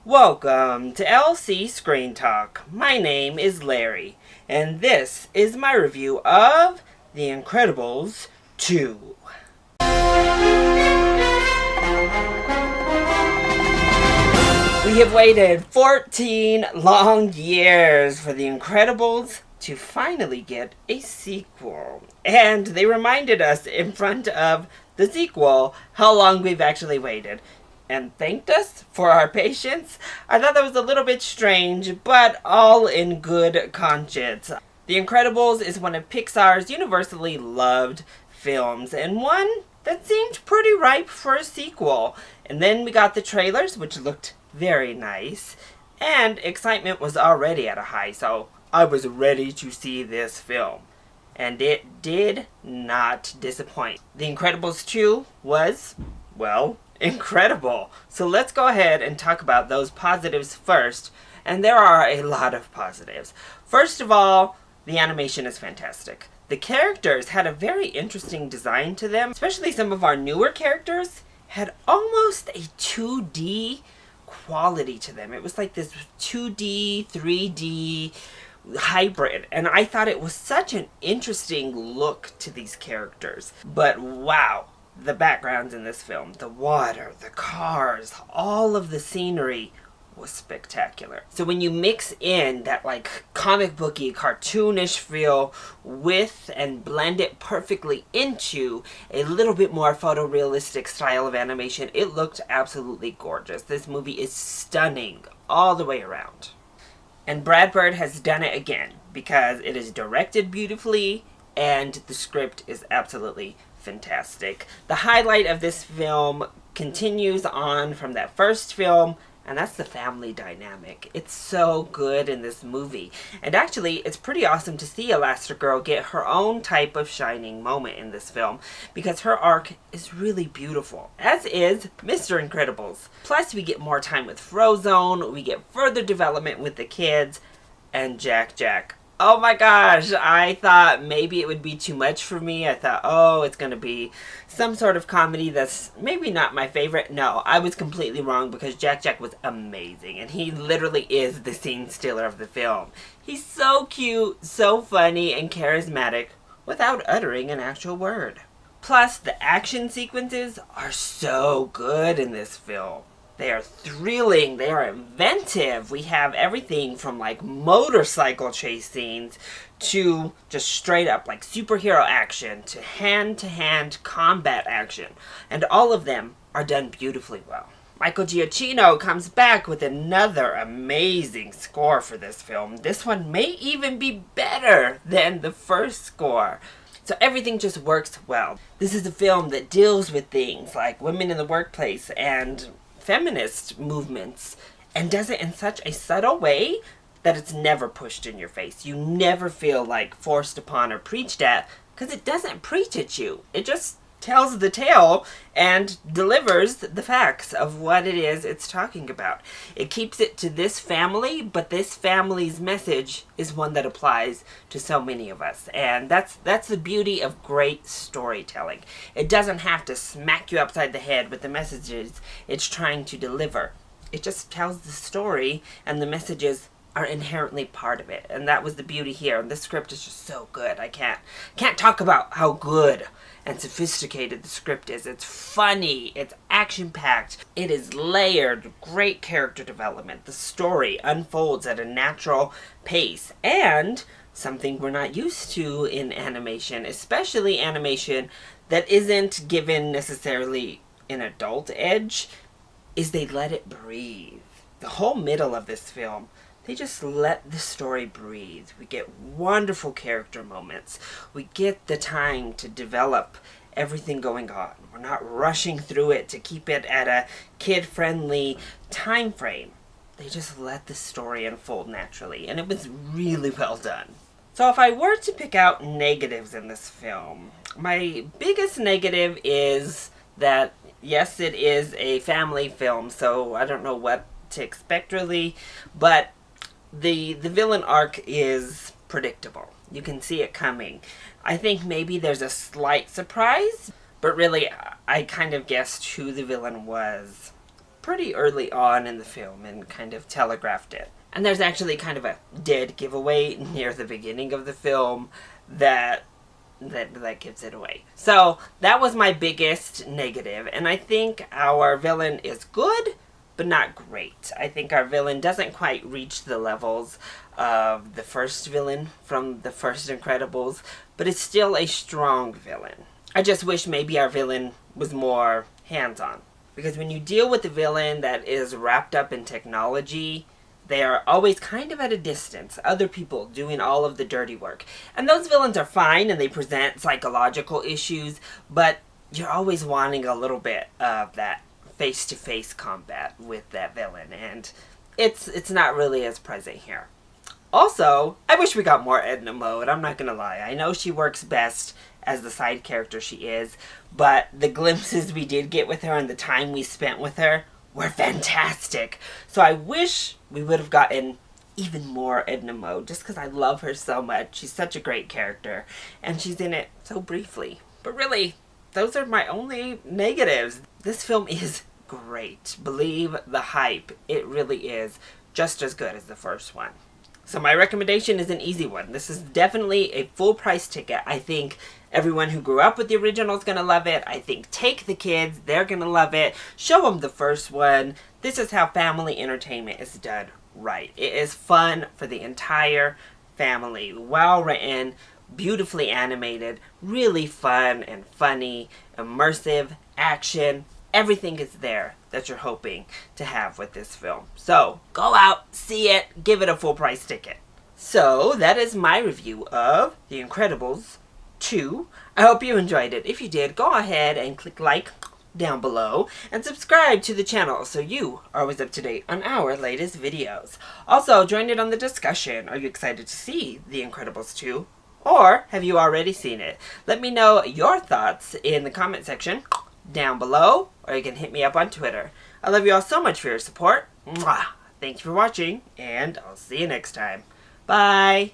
Welcome to LC Screen Talk. My name is Larry, and this is my review of The Incredibles 2. We have waited 14 long years for The Incredibles to finally get a sequel. And they reminded us in front of the sequel how long we've actually waited. And thanked us for our patience. I thought that was a little bit strange, but all in good conscience. The Incredibles is one of Pixar's universally loved films, and one that seemed pretty ripe for a sequel. And then we got the trailers, which looked very nice, and excitement was already at a high, so I was ready to see this film. And it did not disappoint. The Incredibles 2 was, well, incredible. So let's go ahead and talk about those positives first. And there are a lot of positives. First of all, the animation is fantastic. The characters had a very interesting design to them. Especially some of our newer characters had almost a 2D quality to them. It was like this 2D, 3D hybrid, and I thought it was such an interesting look to these characters. But wow, the backgrounds in this film, the water, the cars, all of the scenery was spectacular. So when you mix in that like comic booky, cartoonish feel with and blend it perfectly into a little bit more photorealistic style of animation, it looked absolutely gorgeous. This movie is stunning all the way around. And Brad Bird has done it again because it is directed beautifully and the script is absolutely fantastic. The highlight of this film continues on from that first film, and that's the family dynamic. It's so good in this movie. And actually, it's pretty awesome to see Elastigirl get her own type of shining moment in this film, because her arc is really beautiful, as is Mr. Incredibles. Plus, we get more time with Frozone, we get further development with the kids, and Jack. Oh my gosh, I thought maybe it would be too much for me. I thought, oh, it's going to be some sort of comedy that's maybe not my favorite. No, I was completely wrong because Jack was amazing. And he literally is the scene stealer of the film. He's so cute, so funny, and charismatic without uttering an actual word. Plus, the action sequences are so good in this film. They are thrilling, they are inventive. We have everything from like motorcycle chase scenes to just straight up like superhero action to hand combat action. And all of them are done beautifully well. Michael Giacchino comes back with another amazing score for this film. This one may even be better than the first score. So everything just works well. This is a film that deals with things like women in the workplace and feminist movements, and does it in such a subtle way that it's never pushed in your face. You never feel like forced upon or preached at, because it doesn't preach at you. It just tells the tale and delivers the facts of what it is it's talking about. It keeps it to this family, but this family's message is one that applies to so many of us. And that's the beauty of great storytelling. It doesn't have to smack you upside the head with the messages it's trying to deliver. It just tells the story, and the messages are inherently part of it. And that was the beauty here. And the script is just so good. I can't talk about how good and sophisticated the script is. It's funny, it's action-packed, it is layered, great character development. The story unfolds at a natural pace, and something we're not used to in animation, especially animation that isn't given necessarily an adult edge, is they let it breathe. The whole middle of this film, they just let the story breathe. We get wonderful character moments. We get the time to develop everything going on. We're not rushing through it to keep it at a kid-friendly time frame. They just let the story unfold naturally, and it was really well done. So if I were to pick out negatives in this film, my biggest negative is that, yes, it is a family film, so I don't know what to expect really, but the villain arc is predictable. You can see it coming. I think maybe there's a slight surprise, but really I kind of guessed who the villain was pretty early on in the film and kind of telegraphed it. And there's actually kind of a dead giveaway near the beginning of the film that gives it away. So that was my biggest negative, and I think our villain is good, but not great. I think our villain doesn't quite reach the levels of the first villain from the first Incredibles, but it's still a strong villain. I just wish maybe our villain was more hands-on. Because when you deal with a villain that is wrapped up in technology, they are always kind of at a distance, other people doing all of the dirty work. And those villains are fine and they present psychological issues, but you're always wanting a little bit of that face-to-face combat with that villain, and it's not really as present here. Also, I wish we got more Edna Mode, I'm not gonna lie. I know she works best as the side character she is, but the glimpses we did get with her and the time we spent with her were fantastic. So I wish we would have gotten even more Edna Mode, just because I love her so much. She's such a great character, and she's in it so briefly. But really, those are my only negatives. This film is great. Believe the hype. It really is just as good as the first one. So my recommendation is an easy one. This is definitely a full price ticket. I think everyone who grew up with the original is going to love it. I think take the kids. They're going to love it. Show them the first one. This is how family entertainment is done right. It is fun for the entire family. Well written, beautifully animated, really fun and funny, immersive, action. Everything is there that you're hoping to have with this film. So, go out, see it, give it a full price ticket. So, that is my review of The Incredibles 2. I hope you enjoyed it. If you did, go ahead and click like down below and subscribe to the channel so you are always up to date on our latest videos. Also, join in on the discussion. Are you excited to see The Incredibles 2? Or have you already seen it? Let me know your thoughts in the comment section down below, or you can hit me up on Twitter. I love you all so much for your support. Mwah! Thank you for watching, and I'll see you next time. Bye!